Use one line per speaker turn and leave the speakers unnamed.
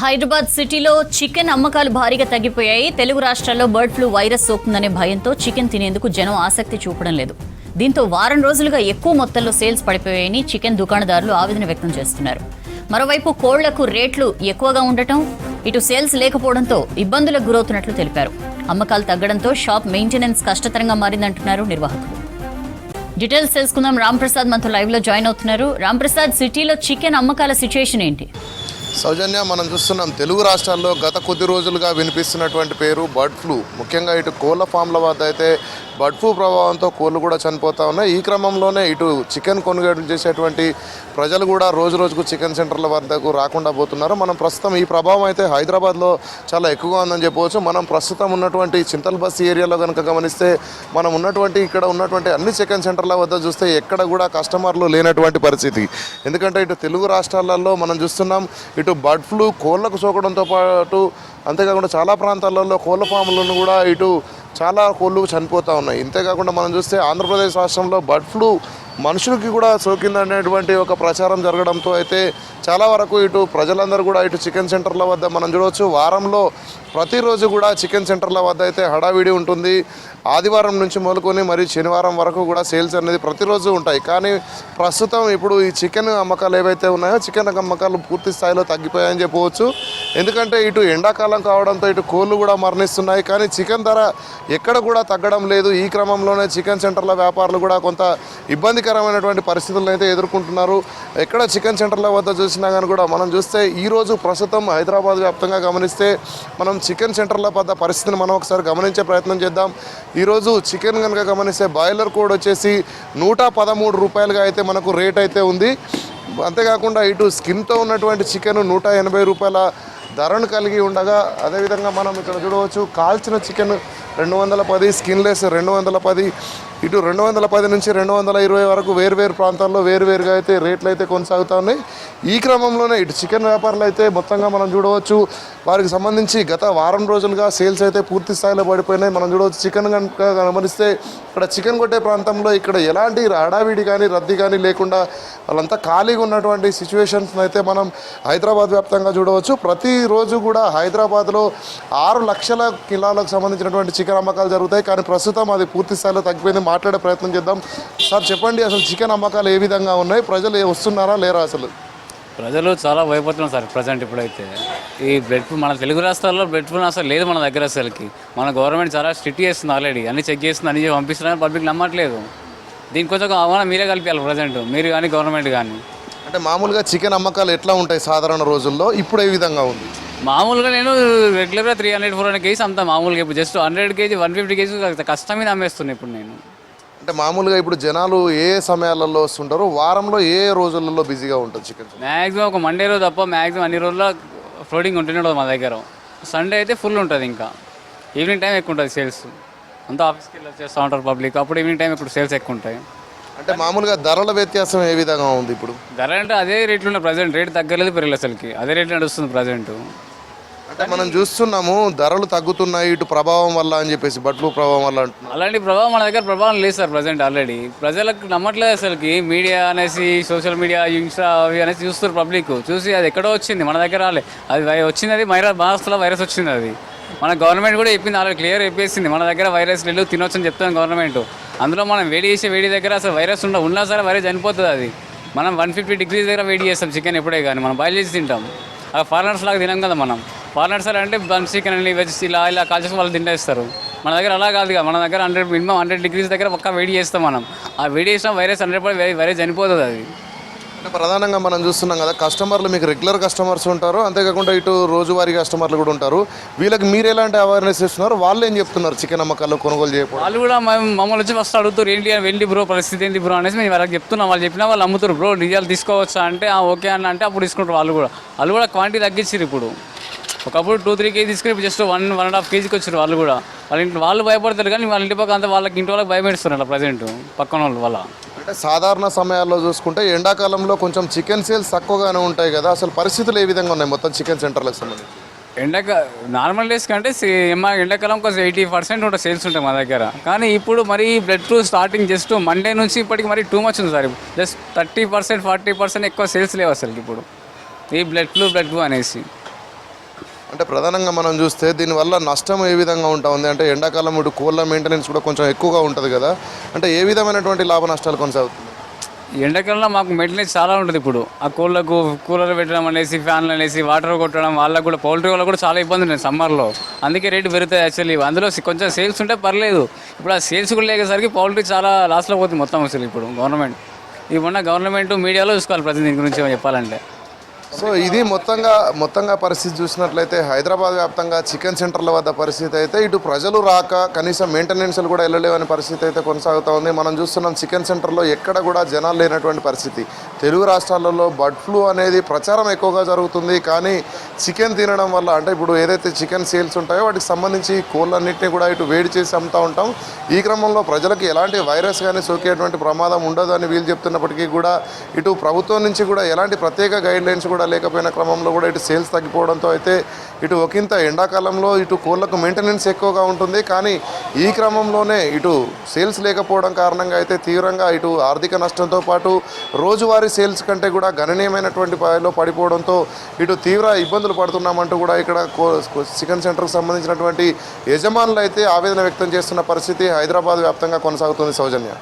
హైదరాబాద్ సిటీలో చికెన్ అమ్మకాలు భారీగా తగ్గిపోయాయి. తెలుగు రాష్ట్రాల్లో బర్డ్ ఫ్లూ వైరస్ సోకుతుందనే భయంతో చికెన్ తినేందుకు జనం ఆసక్తి చూపడం లేదు. దీంతో వారం రోజులుగా ఎక్కువ మొత్తంలో సేల్స్ పడిపోయాయని చికెన్ దుకాణదారులు ఆవేదన వ్యక్తం చేస్తున్నారు. మరోవైపు కోళ్లకు రేట్లు ఎక్కువగా ఉండటం, ఇటు సేల్స్ లేకపోవడంతో ఇబ్బందులకు గురవుతున్నట్లు తెలిపారు. అమ్మకాలు తగ్గడంతో షాప్ మెయింటెనెన్స్ కష్టతరంగా మారిందంటున్నారు నిర్వాహకులు. డీటెయిల్స్ తెలుసుకుందాం. రాంప్రసాద్ మనతో లైవ్ లో జాయిన్ అవుతున్నారు. రాంప్రసాద్, సిటీలో చికెన్ అమ్మకాల సిచ్యుయేషన్ ఏంటి?
సౌజన్య, మనం చూస్తున్నాం తెలుగు రాష్ట్రాల్లో గత కొద్ది రోజులుగా వినిపిస్తున్నటువంటి పేరు బర్డ్ ఫ్లూ. ముఖ్యంగా ఇటు కోళ్ల ఫామ్ల వద్ద అయితే బర్డ్ ఫ్లూ ప్రభావంతో కోళ్లు కూడా చనిపోతూ ఉన్నాయి. ఈ క్రమంలోనే ఇటు చికెన్ కొనుగోలు చేసేటువంటి ప్రజలు కూడా రోజు రోజుకు చికెన్ సెంటర్ల వద్దకు రాకుండా పోతున్నారు. మనం ప్రస్తుతం ఈ ప్రభావం అయితే హైదరాబాద్లో చాలా ఎక్కువగా ఉందని చెప్పవచ్చు. మనం ప్రస్తుతం ఉన్నటువంటి చింతల్ బస్ ఏరియాలో కనుక గమనిస్తే మనం ఇక్కడ ఉన్నటువంటి అన్ని చికెన్ సెంటర్ల వద్ద చూస్తే ఎక్కడ కూడా కస్టమర్లు లేనటువంటి పరిస్థితి. ఎందుకంటే ఇటు తెలుగు రాష్ట్రాలలో మనం చూస్తున్నాం ఇటు బర్డ్ ఫ్లూ కోళ్లకు సోకడంతో పాటు అంతేకాకుండా చాలా ప్రాంతాలలో కోళ్ల ఫాములను కూడా ఇటు చాలా కోళ్ళు చనిపోతూ ఉన్నాయి. ఇంతేకాకుండా మనం చూస్తే ఆంధ్రప్రదేశ్ రాష్ట్రంలో బర్డ్ ఫ్లూ మనుషులకి కూడా సోకిందనేటువంటి ఒక ప్రచారం జరగడంతో అయితే చాలా వరకు ఇటు ప్రజలందరూ కూడా ఇటు చికెన్ సెంటర్ల వద్ద మనం చూడవచ్చు. వారంలో ప్రతిరోజు కూడా చికెన్ సెంటర్ల వద్ద అయితే హడావిడి ఉంటుంది. ఆదివారం నుంచి మొదలుకొని మరి శనివారం వరకు కూడా సేల్స్ అనేది ప్రతిరోజు ఉంటాయి. కానీ ప్రస్తుతం ఇప్పుడు ఈ చికెన్ అమ్మకాలు ఏవైతే ఉన్నాయో చికెన్ అమ్మకాలు పూర్తి స్థాయిలో తగ్గిపోయాయని చెప్పవచ్చు. ఎందుకంటే ఇటు ఎండాకాలం కావడంతో ఇటు కోళ్ళు కూడా మరణిస్తున్నాయి. కానీ చికెన్ ధర ఎక్కడ కూడా తగ్గడం లేదు. ఈ క్రమంలోనే చికెన్ సెంటర్ల వ్యాపారులు కూడా కొంత ఇబ్బందికరమైనటువంటి పరిస్థితులను అయితే ఎదుర్కొంటున్నారు. ఎక్కడ చికెన్ సెంటర్ల వద్ద చూసినా కానీ కూడా మనం చూస్తే ఈరోజు ప్రస్తుతం హైదరాబాద్ వ్యాప్తంగా గమనిస్తే మనం చికెన్ సెంటర్ల వద్ద పరిస్థితిని మనం ఒకసారి గమనించే ప్రయత్నం చేద్దాం. ఈరోజు చికెన్ కనుక గమనిస్తే బాయిలర్ కోడ్ వచ్చేసి 113 రూపాయలుగా అయితే మనకు రేట్ అయితే ఉంది. అంతేకాకుండా ఇటు స్కిన్తో ఉన్నటువంటి చికెన్ 180 రూపాయల ధరను కలిగి ఉండగా, అదేవిధంగా మనం ఇక్కడ చూడవచ్చు కాల్చిన చికెన్ 210, స్కిన్లెస్ 210, ఇటు 210 నుంచి 220 వరకు వేరువేరు ప్రాంతాల్లో వేరువేరుగా అయితే రేట్లు అయితే కొనసాగుతూ ఉన్నాయి. ఈ క్రమంలోనే ఇటు చికెన్ వ్యాపారులు అయితే మొత్తంగా మనం చూడవచ్చు వారికి సంబంధించి గత వారం రోజులుగా సేల్స్ అయితే పూర్తి స్థాయిలో పడిపోయినాయి. మనం చూడవచ్చు చికెన్ కనుక గమనిస్తే ఇక్కడ చికెన్ కొట్టే ప్రాంతంలో ఇక్కడ ఎలాంటి హడావిడి కానీ రద్దీ కానీ లేకుండా వాళ్ళంతా ఖాళీగా ఉన్నటువంటి సిచ్యువేషన్స్ అయితే మనం హైదరాబాద్ వ్యాప్తంగా చూడవచ్చు. ప్రతిరోజు కూడా హైదరాబాద్లో 6 లక్షల కిలోలకు సంబంధించినటువంటి చికెన్ అమ్మకాలు జరుగుతాయి. కానీ ప్రస్తుతం అది పూర్తి స్థాయిలో తగ్గిపోయింది. మాట్లాడే ప్రయత్నం చేద్దాం. సార్ చెప్పండి, అసలు చికెన్ అమ్మకాలు ఏ విధంగా ఉన్నాయి? ప్రజలు వస్తున్నారా లేరా? అసలు
ప్రజలు చాలా భయపడుతున్నారు సార్ ప్రజెంట్. ఇప్పుడైతే ఈ బ్లడ్ ఫ్లూ మన తెలుగు రాష్ట్రాల్లో బ్లడ్ ఫ్లూ అసలు లేదు మన దగ్గర. అసలుకి మన గవర్నమెంట్ చాలా స్ట్రిక్ట్ చేస్తుంది, ఆల్రెడీ అన్ని చెక్ చేస్తుంది, అన్ని పంపిస్తున్నారు. పబ్లిక్ నమ్మట్లేదు. దీని కొంచెం అవగాహన మీరే కలిపాలి ప్రజెంట్, మీరు కానీ గవర్నమెంట్ కానీ.
అంటే మామూలుగా చికెన్ అమ్మకాలు ఎట్లా ఉంటాయి సాధారణ రోజుల్లో? ఇప్పుడు ఏ విధంగా ఉంది?
మామూలుగా నేను రెగ్యులర్గా 300-400 కేజీ అంతా మామూలుగా. ఇప్పుడు జస్ట్ 100 కేజీ 150 కేజీ కష్టం మీద అమ్మేస్తున్నాను ఇప్పుడు నేను.
అంటే మామూలుగా ఇప్పుడు జనాలు ఏ సమయాలలో వస్తుంటారు? వారంలో ఏ రోజులలో బిజీగా ఉంటుంది చికెన్?
మ్యాక్సిమం ఒక మండే రోజు తప్ప మ్యాక్సిమం అన్ని రోజుల్లో ఫ్లోటింగ్ ఉంటూనే ఉంటుంది మా దగ్గర. సండే అయితే ఫుల్ ఉంటుంది. ఇంకా ఈవినింగ్ టైం ఎక్కువ ఉంటుంది సేల్స్. అంతా ఆఫీస్కి వెళ్ళి వచ్చేస్తూ ఉంటారు పబ్లిక్. అప్పుడు ఈవినింగ్ టైం ఇప్పుడు సేల్స్ ఎక్కువ ఉంటాయి.
అంటే మామూలుగా ధరల వ్యత్యాసం ఏ విధంగా ఉంది ఇప్పుడు?
ధర అంటే అదే రేట్లు ఉన్నాయి ప్రజెంట్. రేట్ తగ్గలేదు పెరగలేదు అసలుకి, అదే రేట్లు నడుస్తుంది ప్రజెంట్.
అంటే మనం చూస్తున్నాము ధరలు తగ్గుతున్నాయి ఇటు ప్రభావం వల్ల అని చెప్పేసి, బర్డ్ ఫ్లూ ప్రభావం వల్ల అంటున్నాం.
అలాంటి ప్రభావం మన దగ్గర ప్రభావం లేదు సార్ ప్రజెంట్. ఆల్రెడీ ప్రజలకు నమ్మట్లేదు అసలుకి. మీడియా అనేసి సోషల్ మీడియా ఇన్స్టా అవి అనేసి చూస్తారు పబ్లిక్. చూసి అది ఎక్కడో వచ్చింది, మన దగ్గర రాలే. అది వచ్చింది, అది మహారాష్ట్రలో వైరస్ వచ్చింది. అది మన గవర్నమెంట్ కూడా చెప్పింది, ఆల్రెడీ క్లియర్ చెప్పేసింది మన దగ్గర వైరస్ లేదు, తినొచ్చు అని చెప్తాను గవర్నమెంట్. అందులో మనం వేడి చేసే వేడి దగ్గర అసలు వైరస్ ఉన్నా సరే వైరస్ చనిపోతుంది. అది మనం 150 డిగ్రీస్ దగ్గర వేడి చేస్తాం చికెన్ ఎప్పుడే కానీ, మనం బాయిల్ చేసి తింటాం. అలా ఫారినర్స్ లాగా తినాం కదా మనం. ఫారినర్స్ అంటే చికెన్ అని వెజ్ ఇలా కాల్చేసి వాళ్ళు తింటేస్తారు. మన దగ్గర అలా కాదు కదా. మన దగ్గర మినిమం 100 డిగ్రీస్ దగ్గర పక్కా వేడి చేస్తాం మనం. ఆ వేడి చేసిన వైరస్ 100% వైరస్ చనిపోతుంది. అది
ప్రధానంగా మనం చూస్తున్నాం కదా, కస్టమర్లు మీకు రెగ్యులర్ కస్టమర్స్ ఉంటారు, అంతేకాకుండా ఇటు రోజువారీ కస్టమర్లు కూడా ఉంటారు. వీళ్ళకి మీరు ఎలాంటి అవేర్నెస్ ఇస్తున్నారు? వాళ్ళు ఏం చెప్తున్నారు చికెన్ అమ్మకాలు కొనుగోలు చేయకపోతే?
వాళ్ళు కూడా మమ్మల్ని వచ్చి ఫస్ట్ అడుగుతారు, ఏంటి వెళ్ళి బ్రో పరిస్థితి ఏంటి బ్రో అనేసి మేము వాళ్ళకి చెప్తున్నాం. వాళ్ళు చెప్పినా వాళ్ళు అమ్ముతారు. బ్రో నిజాలు తీసుకోవచ్చా అంటే ఓకే అని అంటే అప్పుడు తీసుకుంటారు. వాళ్ళు కూడా క్వాంటిటీ తగ్గించారు. ఇప్పుడు ఒకప్పుడు 2-3 కేజీ తీసుకుని ఇప్పుడు జస్ట్ 1-1.5 కేజీకి వచ్చారు. వాళ్ళు కూడా వాళ్ళు భయపడతారు. కానీ వాళ్ళ ఇంటి పక్క అంతా వాళ్ళకి ఇంటి వాళ్ళకి భయపెడుతున్నారు ప్రజెంట్ పక్కన వాళ్ళు వల్ల.
అంటే సాధారణ సమయాల్లో చూసుకుంటే ఎండాకాలంలో కొంచెం చికెన్ సేల్స్ తక్కువగానే ఉంటాయి కదా, అసలు పరిస్థితులు ఏ విధంగా ఉన్నాయి మొత్తం చికెన్ సెంటర్లకు సంబంధించి?
నార్మల్ డేస్ కంటే ఎండాకాలం కొంచెం 80% ఉంటుంది సేల్స్ ఉంటాయి మా దగ్గర. కానీ ఇప్పుడు మరి blood flu starting just Monday నుంచి ఇప్పటికి మరి టూ మచ్ ఉంది సార్. జస్ట్ 30%-40% ఎక్కువ సేల్స్ లేవు అసలు ఇప్పుడు ఈ బ్లడ్ ఫ్లూ అనేసి.
అంటే ప్రధానంగా మనం చూస్తే దీనివల్ల నష్టం ఏ విధంగా ఉంటుంది అంటే ఎండాకాలం ఇటు కోళ్ళ మెయింటెనెన్స్ కూడా కొంచెం ఎక్కువగా ఉంటుంది కదా, అంటే ఏ విధమైనటువంటి లాభ నష్టాలు కొనసాగుతుంది?
ఈ ఎండాకాలంలో మాకు మెయింటెనెన్స్ చాలా ఉంటుంది. ఇప్పుడు ఆ కోళ్ళకు కూలర్లు పెట్టడం అనేసి, ఫ్యాన్లు అనేసి, వాటర్ కొట్టడం, వాళ్ళకు కూడా పౌల్ట్రీ వాళ్ళకు కూడా చాలా ఇబ్బంది ఉంటుంది సమ్మర్లో. అందుకే రేటు పెరుగుతాయి యాక్చువల్లీ. అందులో కొంచెం సేల్స్ ఉంటే పర్లేదు. ఇప్పుడు ఆ సేల్స్ కూడా లేకేసరికి పౌల్ట్రీ చాలా లాస్లో పోతుంది మొత్తం. అసలు ఇప్పుడు గవర్నమెంట్ మీడియాలో చూసుకోవాలి ప్రతి దీని గురించి చెప్పాలంటే.
సో ఇది మొత్తంగా పరిస్థితి చూసినట్లయితే హైదరాబాద్ వ్యాప్తంగా చికెన్ సెంటర్ల వద్ద పరిస్థితి అయితే ఇటు ప్రజలు రాక కనీసం మెయింటెనెన్స్లు కూడా వెళ్ళలేవనే పరిస్థితి అయితే కొనసాగుతూ ఉంది. మనం చూస్తున్నాం చికెన్ సెంటర్లో ఎక్కడ కూడా జనాలు లేనటువంటి పరిస్థితి. తెలుగు రాష్ట్రాలలో బర్డ్ ఫ్లూ అనేది ప్రచారం ఎక్కువగా జరుగుతుంది, కానీ చికెన్ తినడం వల్ల అంటే ఇప్పుడు ఏదైతే చికెన్ సేల్స్ ఉంటాయో వాటికి సంబంధించి కోళ్ళన్నింటినీ కూడా ఇటు వేడి చేసి అమ్ముతూ ఉంటాం. ఈ క్రమంలో ప్రజలకు ఎలాంటి వైరస్ కానీ సోకేటువంటి ప్రమాదం ఉండదు అని వీళ్ళు చెప్తున్నప్పటికీ కూడా ఇటు ప్రభుత్వం నుంచి కూడా ఎలాంటి ప్రత్యేక గైడ్లైన్స్ కూడా లేకపోయిన క్రమంలో కూడా ఇటు సేల్స్ తగ్గిపోవడంతో అయితే ఇటు ఒకంత ఎండాకాలంలో ఇటు కోళ్ళకు మెయింటెనెన్స్ ఎక్కువగా ఉంటుంది, కానీ ఈ క్రమంలోనే ఇటు సేల్స్ లేకపోవడం కారణంగా అయితే తీవ్రంగా ఇటు ఆర్థిక నష్టంతో పాటు రోజువారీ సేల్స్ కంటే కూడా గణనీయమైనటువంటి పాయలో పడిపోవడంతో ఇటు తీవ్ర ఇబ్బందులు పడుతున్నామంటూ కూడా ఇక్కడ చికెన్ సెంటర్కి సంబంధించినటువంటి యజమానులు అయితే ఆవేదన వ్యక్తం చేస్తున్న పరిస్థితి హైదరాబాద్ వ్యాప్తంగా కొనసాగుతుంది. సౌజన్య.